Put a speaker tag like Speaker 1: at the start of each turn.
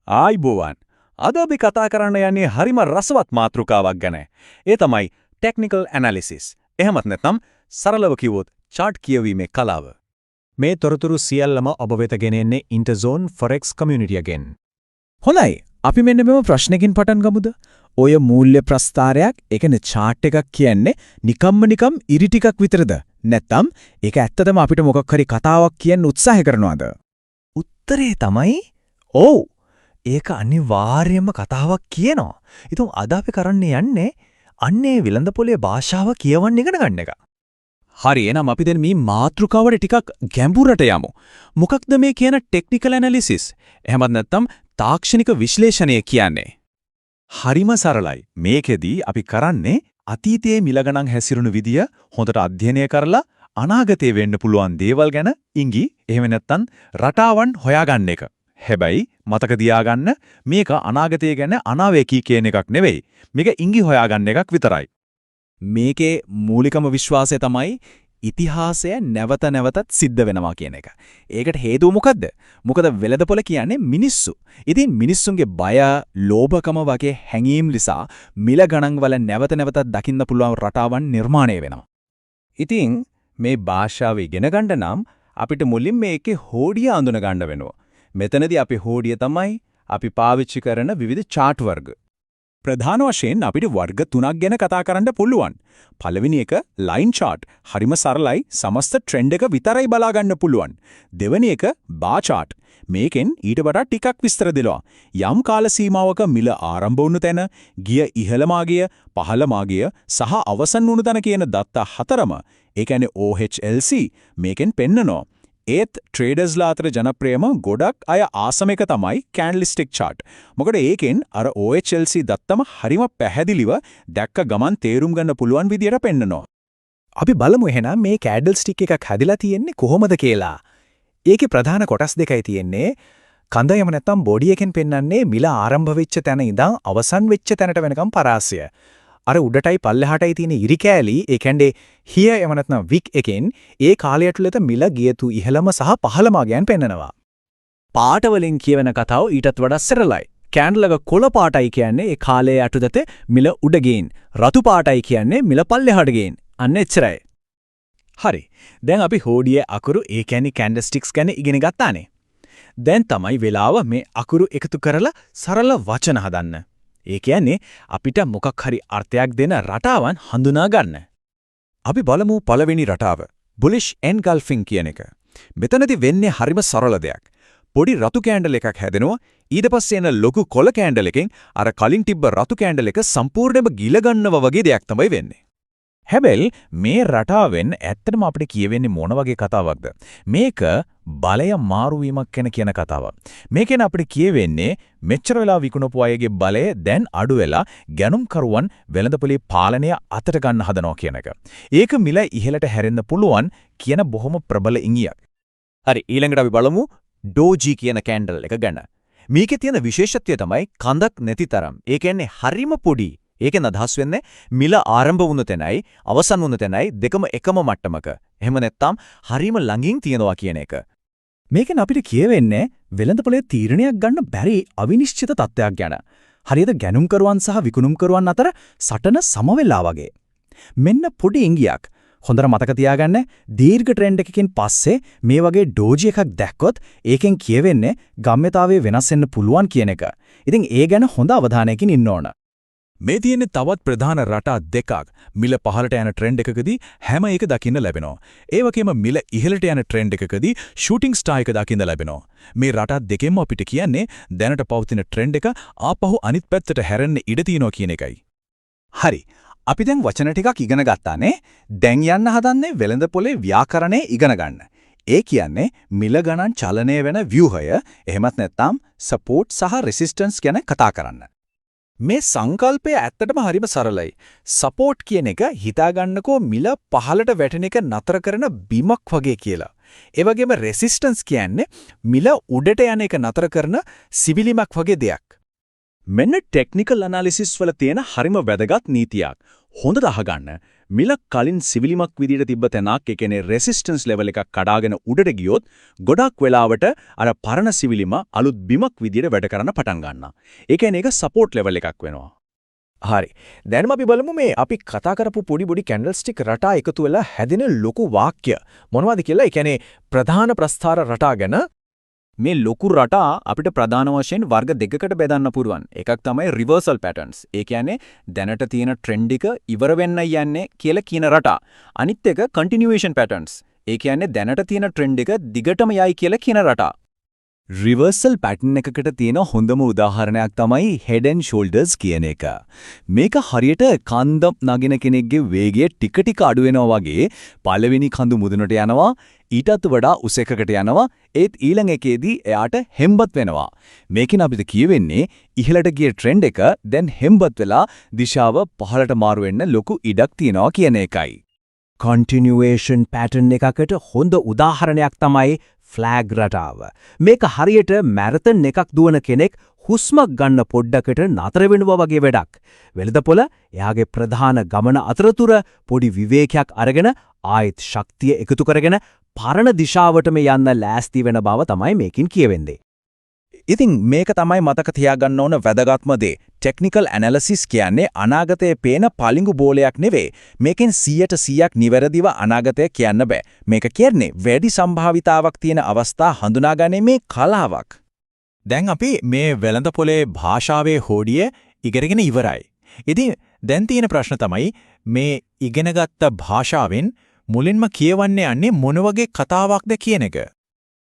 Speaker 1: ආයිබෝවන්. අද අපි කතා කරන්න යන්නේ හරිම රසවත් මාතෘකාවක් ගැන. ඒ තමයි ටෙක්නිකල් ඇනලිසිස්. එහෙමත් නැත්නම් සරලව කිව්වොත් chart කියවීමේ කලාව.
Speaker 2: මේ තොරතුරු සියල්ලම ඔබ වෙත ගෙනෙන්නේ Interzone Forex Community එකෙන්.
Speaker 3: හොඳයි. අපි මෙන්න මෙම ප්‍රශ්නකින් පටන් ගමුද? ඔය මූල්‍ය ප්‍රස්තාරයක්, ඒ කියන්නේ chart එකක් කියන්නේ නිකම් ඉරි ටිකක් විතරද? නැත්නම් ඒක ඇත්තටම අපිට මොකක් හරි කතාවක් කියන්න උත්සාහ කරනවද?
Speaker 2: උත්තරේ තමයි ඔව්. ඒක අනිවාර්යයෙන්ම කතාවක් කියනවා. ඉතින් අද අපි කරන්න යන්නේ අන්නේ විලඳ පොලේ භාෂාව කියවන්න ඉගෙන ගන්න එක.
Speaker 1: හරි, එහෙනම් අපි දැන් මේ මාතෘකාවට ටිකක් ගැඹුරට යමු. මොකක්ද මේ කියන ටෙක්නිකල් ඇනලිසිස්? එහෙමත් නැත්නම් තාක්ෂණික විශ්ලේෂණය කියන්නේ? හරිම සරලයි. මේකෙදී අපි කරන්නේ අතීතයේ මිල ගණන් හැසිරුණු විදිය හොඳට අධ්‍යයනය කරලා අනාගතේ වෙන්න පුළුවන් දේවල් ගැන ඉඟි එහෙම නැත්නම් රටාවන් හොයාගන්න එක. හැබැයි මතක තියාගන්න මේක අනාගතය ගැන අනාවේකී කියන එකක් නෙවෙයි. මේක ඉඟි හොයාගන්න එකක් විතරයි.
Speaker 3: මේකේ මූලිකම විශ්වාසය තමයි ඉතිහාසය නැවත නැවතත් සිද්ධ වෙනවා කියන එක. ඒකට හේතුව මොකද්ද? මොකද වෙළඳපොළ කියන්නේ මිනිස්සු. ඉතින් මිනිස්සුන්ගේ බය, ලෝභකම වගේ හැඟීම් නිසා මිල ගණන් වල නැවත නැවතත් දකින්න පුළුවන් රටාවන් නිර්මාණය වෙනවා.
Speaker 1: ඉතින් මේ භාෂාව ඉගෙන ගන්න නම් අපිට මුලින් මේකේ හෝඩිය අඳුන ගන්න වෙනවා. මෙතනදී අපි හෝඩිය තමයි අපි පාවිච්චි කරන විවිධ chart වර්ග. ප්‍රධාන වශයෙන් අපිට වර්ග තුනක් ගැන කතා කරන්න පුළුවන්. පළවෙනි එක line chart. හරිම සරලයි, සමස්ත ට්‍රෙන්ඩ් එක විතරයි බලා ගන්න පුළුවන්. දෙවෙනි එක bar chart. මේකෙන් ඊට වඩා ටිකක් විස්තර දෙනවා. යම් කාල සීමාවක මිල ආරම්භ වුණු තැන, ගිය ඉහළ මාගිය, පහළ මාගිය සහ අවසන් වුණු තැන කියන දත්ත හතරම, ඒ කියන්නේ OHLC මේකෙන් පෙන්නනවා. ඒත් ට්‍රේඩර්ස්ලා අතර ජනප්‍රියම ගොඩක් අය ආසම එක තමයි කැන්ඩල්ස්ටික් chart. මොකද ඒකෙන් අර OHLC දත්තම හරිම පැහැදිලිව දැක්ක ගමන් තේරුම් ගන්න පුළුවන් විදියට පෙන්නනවා.
Speaker 3: අපි බලමු එහෙනම් මේ කැන්ඩල්ස්ටික් එකක් හැදිලා තියෙන්නේ කොහොමද කියලා. ඒකේ ප්‍රධාන කොටස් දෙකයි තියෙන්නේ. කඳ යම නැත්තම් බොඩි එකෙන් පෙන්වන්නේ මිල ආරම්භ වෙච්ච තැන ඉඳන් අවසන් වෙච්ච තැනට වෙනකම් පරාසය. අර උඩටයි පල්ලෙහාටයි තියෙන ඉරි කෑලි, ඒ කියන්නේ හිය එම නැත්නම් වික් එකෙන් ඒ කාලය ඇතුළත මිල ගියතු ඉහළම සහ පහළ මාගයන් පෙන්නනවා. පාට වලින් කියවෙන කතාව ඊටත් වඩා සරලයි. කැන්ඩල් එක කොළ පාටයි කියන්නේ ඒ කාලයේ ඇතුළත මිල උඩ ගේන්. රතු පාටයි කියන්නේ මිල පල්ලෙහාට ගේන්. අන්න එච්චරයි. හරි. දැන් අපි හෝඩියේ අකුරු, ඒ කියන්නේ කැන්ඩල්ස්ටික්ස් ගැන ඉගෙන ගත්තානේ. දැන් තමයි වෙලාව මේ අකුරු එකතු කරලා සරල වචන හදන්න. ඒ කියන්නේ අපිට මොකක් හරි අර්ථයක් දෙන රටාවන් හඳුනා ගන්න. අපි බලමු පළවෙනි රටාව. bullish engulfing කියන එක. මෙතනදී වෙන්නේ හරිම සරල දෙයක්. පොඩි රතු කැන්ඩල් එකක් හැදෙනවා. ඊට පස්සේ එන ලොකු කොළ කැන්ඩල් එකෙන් අර කලින් තිබ්බ රතු කැන්ඩල් එක සම්පූර්ණයෙන්ම ගිල ගන්නවා වගේ දෙයක් තමයි වෙන්නේ. හැබැයි මේ රටාවෙන් ඇත්තටම අපිට කියවෙන්නේ මොන වගේ කතාවක්ද? මේක බලය මාරු වීමක් ගැන කියන කතාවක්. මේකෙන් අපිට කියවෙන්නේ මෙච්චර වෙලා විකුණපු අයගේ බලය දැන් අඩු වෙලා ගැනුම්කරුවන් වෙළඳපොලේ පාලනය අතට ගන්න හදනවා කියන එක. ඒක මිල ඉහළට හැරෙන්න පුළුවන් කියන බොහොම ප්‍රබල ඉඟියක්.
Speaker 2: හරි, ඊළඟට අපි බලමු ඩෝජි කියන කැන්ඩල් එක ගැන. මේකේ තියෙන විශේෂත්වය තමයි කඳක් නැති තරම්. ඒ කියන්නේ හරිම පොඩි. ඒකෙන් අදහස් වෙන්නේ මිල ආරම්භ වුණ තැනයි අවසන් වුණ තැනයි දෙකම එකම මට්ටමක. එහෙම නැත්නම් හරිම ළඟින් තියනවා කියන එක.
Speaker 3: මේකෙන් අපිට කියවෙන්නේ වෙළඳපොලේ තීරණයක් ගන්න බැරි අවිනිශ්චිත තත්ත්වයක් ගැන. හරියට ගැනුම්කරුවන් සහ විකුණුම්කරුවන් අතර සටන සම වෙලා වගේ. මෙන්න පොඩි ඉඟියක්. හොඳට මතක තියාගන්න, දීර්ඝ ට්‍රෙන්ඩ් එකකින් පස්සේ මේ වගේ ඩෝජි එකක් දැක්කොත් ඒකෙන් කියවෙන්නේ ගම්‍යතාවය වෙනස් වෙන්න පුළුවන් කියන එක. ඉතින් ඒ ගැන හොඳ අවධානයකින් ඉන්න ඕන.
Speaker 1: මේ තියෙන්නේ තවත් ප්‍රධාන රටා දෙකක්. මිල පහළට යන ට්‍රෙන්ඩ් එකකදී හැම එක දකින්න ලැබෙනවා. ඒ වගේම මිල ඉහළට යන ට්‍රෙන්ඩ් එකකදී ෂූටිං ස්ටාර් එක දකින්න ලැබෙනවා. මේ රටා දෙකෙන්ම අපිට කියන්නේ දැනට පවතින ට්‍රෙන්ඩ් එක ආපහු අනිත් පැත්තට හැරෙන්න ඉඩ තියෙනවා කියන එකයි.
Speaker 3: හරි. අපි දැන් වචන ටිකක් ඉගෙන ගත්තානේ. දැන් යන්න හදන්නේ වෙළඳපොලේ ව්‍යාකරණය ඉගෙන ගන්න. ඒ කියන්නේ මිල ගණන් චලනය වෙන ව්‍යුහය, එහෙමත් නැත්නම් සපෝට් සහ රෙසිස්ටන්ස් ගැන කතා කරන්න. මේ සංකල්පය ඇත්තටම හරිම සරලයි. සපෝට් කියන එක හිතාගන්නකෝ මිල පහළට වැටෙන එක නතර කරන බිමක් වගේ කියලා. ඒ වගේම රෙසිස්ටන්ස් කියන්නේ මිල උඩට යන එක නතර කරන සිවිලිමක් වගේ දෙයක්.
Speaker 1: මෙන්න ටෙක්නිකල් ඇනාලිසිස් වල තියෙන හරිම වැදගත් නීතියක්. හොඳට අහගන්න. මිලක් කලින් සිවිලිමක් විදියට තිබ්බ තැනක්, ඒ කියන්නේ රෙසිස්ටන්ස් ලෙවල් එකක් කඩාගෙන උඩට ගියොත් ගොඩක් වෙලාවට අර පරණ සිවිලිම අලුත් බිමක් විදියට වැඩ කරන්න පටන් ගන්නවා. ඒ කියන්නේ ඒක සපෝට් ලෙවල් එකක් වෙනවා.
Speaker 3: හරි. දැන්ම අපි බලමු මේ අපි කතා කරපු පොඩි කැන්ඩල්ස්ටික් රටා එකතු වෙලා හැදෙන ලොකු වාක්‍ය මොනවද කියලා. ඒ කියන්නේ ප්‍රධාන ප්‍රස්ථාර රටා ගැන.
Speaker 2: මේ ලොකු රටා අපිට ප්‍රධාන වශයෙන් වර්ග දෙකකට බෙදන්න පුළුවන්. එකක් තමයි රිවර්සල් පැටර්න්ස්. ඒ කියන්නේ දැනට තියෙන ට්‍රෙන්ඩ් එක ඉවර වෙන්න යන්නේ කියලා කියන රටා. අනිත් එක කන්ටිනියුේෂන් පැටර්න්ස්. ඒ කියන්නේ දැනට තියෙන ට්‍රෙන්ඩ් එක දිගටම යයි කියලා කියන රටා.
Speaker 1: රිවර්සල් පැටර්න් එකකට තියෙන හොඳම උදාහරණයක් තමයි head and shoulders කියන එක. මේක හරියට කන්ද නගින කෙනෙක්ගේ වේගය ටික ටික අඩු වෙනවා වගේ පළවෙනි කඳු මුදුනට යනවා, ඊටත් වඩා උස එකකට යනවා, ඒත් ඊළඟ එකේදී එයාට හෙම්බත් වෙනවා. මේකෙන් අපිට කියවෙන්නේ ඉහළට ගිය ට්‍රෙන්ඩ් එක දැන් හෙම්බත් වෙලා දිශාව පහළට මාරු වෙන්න ලොකු ඉඩක් තියෙනවා කියන එකයි.
Speaker 3: කන්ටිනියුේෂන් පැටර්න් එකකට හොඳ උදාහරණයක් තමයි ෆ්ලැග් රටාව. මේක හරියට මැරතන් එකක් දුවන කෙනෙක් හුස්මක් ගන්න පොඩ්ඩකට නතර වෙනවා වගේ වැඩක්. වෙළඳපොළ එයාගේ ප්‍රධාන ගමන අතරතුර පොඩි විවේකයක් අරගෙන ආයෙත් ශක්තිය එකතු කරගෙන පරණ දිශාවටම යන්න ලෑස්ති වෙන බව තමයි මේකින් කියවෙන්නේ.
Speaker 1: ඉතින් මේක තමයි මතක තියාගන්න ඕන වැදගත්ම දේ. ටෙක්නිකල් ඇනලිසිස් කියන්නේ අනාගතයේ පේන පලිඟු බෝලයක් නෙවෙයි. මේකෙන් 100% නිවැරදිව අනාගතය කියන්න බෑ. මේක කියන්නේ වැඩි සම්භාවිතාවක් තියෙන අවස්ථා හඳුනාගැනීමේ කලාවක්.
Speaker 3: දැන් අපි මේ වෙළඳපොලේ භාෂාවේ හෝඩිය ඉගෙනගෙන ඉවරයි. ඉතින් දැන් තියෙන ප්‍රශ්න තමයි මේ ඉගෙනගත්ත භාෂාවෙන් මුලින්ම කියවන්නේ යන්නේ මොන වගේ කතාවක්ද කියන එක.